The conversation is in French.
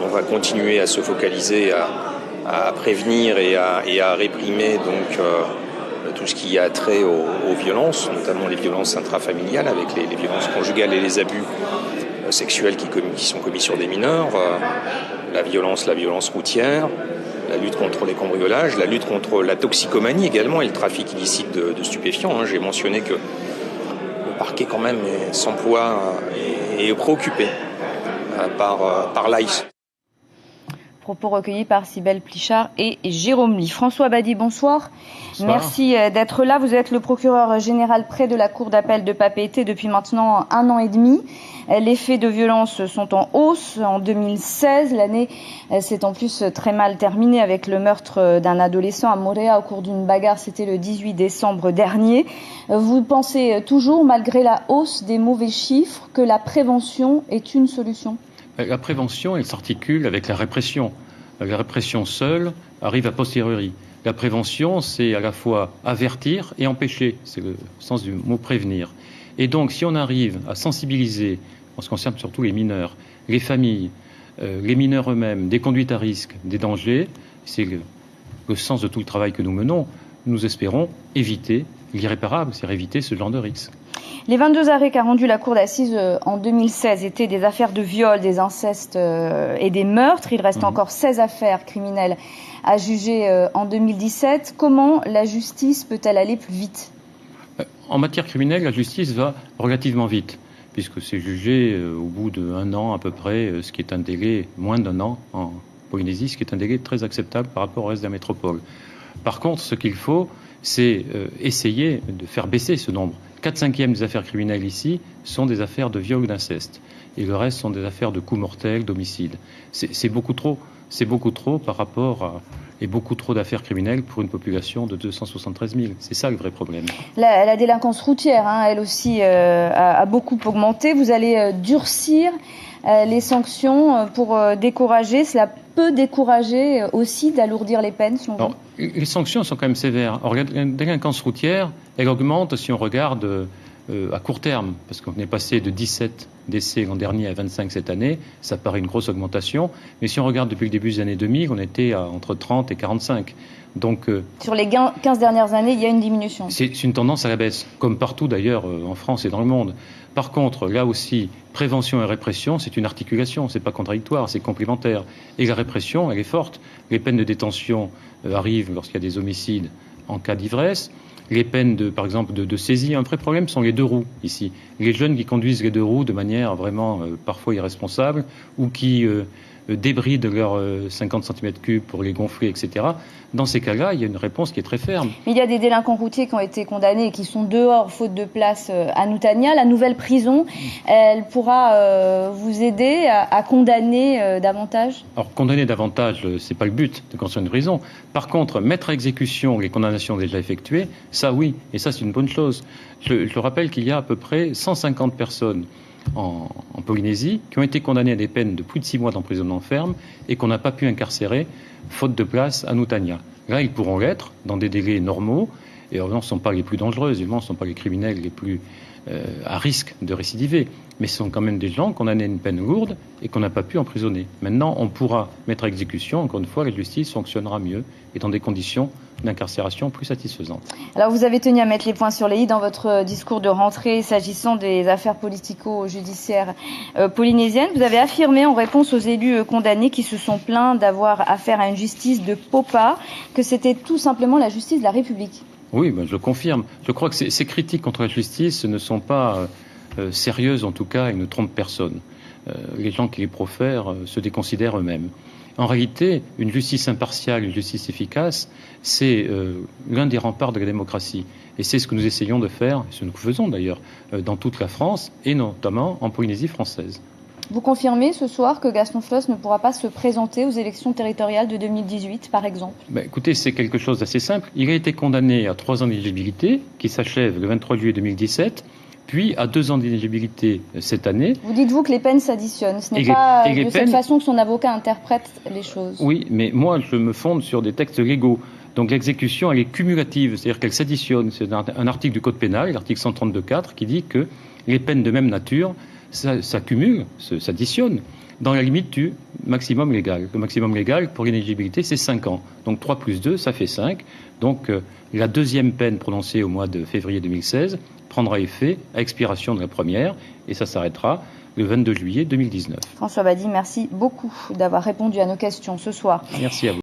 On va continuer à se focaliser à prévenir et à réprimer donc tout ce qui a trait aux violences, notamment les violences intrafamiliales avec les violences conjugales et les abus sexuels qui sont commis sur des mineurs, la violence routière, la lutte contre les cambriolages, la lutte contre la toxicomanie également et le trafic illicite de stupéfiants. J'ai mentionné que le parquet quand même s'emploie et est préoccupé par l'AIS. Propos recueillis par Cybèle Plichard et Jérôme Ly. François Badi, bonsoir. Merci d'être là. Vous êtes le procureur général près de la Cour d'appel de Papeete depuis maintenant 1 an et demi. Les faits de violence sont en hausse. En 2016, l'année s'est en plus très mal terminée avec le meurtre d'un adolescent à Morea au cours d'une bagarre. C'était le 18 décembre dernier. Vous pensez toujours, malgré la hausse des mauvais chiffres, que la prévention est une solution ? La prévention, elle s'articule avec la répression. La répression seule arrive a posteriori. La prévention, c'est à la fois avertir et empêcher. C'est le sens du mot prévenir. Et donc, si on arrive à sensibiliser, en ce qui concerne surtout les mineurs, les familles, les mineurs eux-mêmes, des conduites à risque, des dangers, c'est le sens de tout le travail que nous menons, nous espérons éviter l'irréparable, c'est-à-dire éviter ce genre de risque. Les 22 arrêts qu'a rendu la Cour d'assises en 2016 étaient des affaires de viol, des incestes et des meurtres. Il reste encore 16 affaires criminelles à juger en 2017. Comment la justice peut-elle aller plus vite ? En matière criminelle, la justice va relativement vite, puisque c'est jugé au bout d'1 an à peu près, ce qui est un délai, moins d'1 an en Polynésie, ce qui est un délai très acceptable par rapport au reste de la métropole. Par contre, ce qu'il faut, c'est essayer de faire baisser ce nombre. 4/5 des affaires criminelles ici sont des affaires de viol ou d'inceste. Et le reste sont des affaires de coups mortels, d'homicide. C'est beaucoup trop. C'est beaucoup trop par rapport à... et beaucoup trop d'affaires criminelles pour une population de 273 000. C'est ça le vrai problème. La délinquance routière, elle aussi, a beaucoup augmenté. Vous allez durcir les sanctions pour décourager. Cela peut décourager aussi d'alourdir les peines, selon vous ? Les sanctions sont quand même sévères. Alors, la délinquance routière, elle augmente si on regarde à court terme, parce qu'on est passé de 17 décès l'an dernier à 25 cette année. Ça paraît une grosse augmentation. Mais si on regarde depuis le début des années 2000, on était à entre 30 et 45. Donc, sur les 15 dernières années, il y a une diminution. C'est une tendance à la baisse, comme partout d'ailleurs en France et dans le monde. Par contre, là aussi, prévention et répression, c'est une articulation, c'est pas contradictoire, c'est complémentaire. Et la répression, elle est forte. Les peines de détention arrivent lorsqu'il y a des homicides en cas d'ivresse. Les peines, par exemple, de saisie, un vrai problème sont les 2 roues ici. Les jeunes qui conduisent les 2 roues de manière vraiment parfois irresponsable ou qui débrident leurs 50 cm3 pour les gonfler, etc. Dans ces cas-là, il y a une réponse qui est très ferme. Mais il y a des délinquants routiers qui ont été condamnés et qui sont dehors, faute de place à Nutania. La nouvelle prison, elle pourra vous aider à condamner davantage ? Alors, condamner davantage, c'est pas le but de construire une prison. Par contre, mettre à exécution les condamnations déjà effectuées, ça oui, et ça c'est une bonne chose. Je rappelle qu'il y a à peu près 150 personnes en Polynésie qui ont été condamnées à des peines de plus de 6 mois d'emprisonnement ferme et qu'on n'a pas pu incarcérer faute de place à Nutania. Là, ils pourront l'être dans des délais normaux. Et évidemment, ce ne sont pas les plus dangereux, évidemment, ce ne sont pas les criminels les plus à risque de récidiver. Mais ce sont quand même des gens qu'on a donné une peine lourde et qu'on n'a pas pu emprisonner. Maintenant, on pourra mettre à exécution. Encore une fois, la justice fonctionnera mieux et dans des conditions d'incarcération plus satisfaisantes. Alors, vous avez tenu à mettre les points sur les i dans votre discours de rentrée s'agissant des affaires politico-judiciaires polynésiennes. Vous avez affirmé en réponse aux élus condamnés qui se sont plaints d'avoir affaire à une justice de Popa que c'était tout simplement la justice de la République. Oui, ben, je le confirme. Je crois que ces critiques contre la justice ne sont pas sérieuses, en tout cas, et ne trompent personne. Les gens qui les profèrent se déconsidèrent eux-mêmes. En réalité, une justice impartiale, une justice efficace, c'est l'un des remparts de la démocratie. Et c'est ce que nous essayons de faire, ce que nous faisons d'ailleurs, dans toute la France, et notamment en Polynésie française. Vous confirmez ce soir que Gaston Floss ne pourra pas se présenter aux élections territoriales de 2018, par exemple ? Écoutez, c'est quelque chose d'assez simple. Il a été condamné à 3 ans d'éligibilité, qui s'achève le 23 juillet 2017, puis à 2 ans d'éligibilité cette année. Vous dites-vous que les peines s'additionnent. Ce n'est pas de cette façon que son avocat interprète les choses. Oui, mais moi, je me fonde sur des textes légaux. Donc l'exécution, elle est cumulative, c'est-à-dire qu'elle s'additionne. C'est un article du Code pénal, l'article 132.4, qui dit que les peines de même nature s'accumulent, s'additionnent, dans la limite du maximum légal. Le maximum légal pour l'inéligibilité, c'est 5 ans. Donc 3 plus 2, ça fait 5. Donc la deuxième peine prononcée au mois de février 2016 prendra effet à expiration de la première et ça s'arrêtera le 22 juillet 2019. François Badi, merci beaucoup d'avoir répondu à nos questions ce soir. Merci à vous.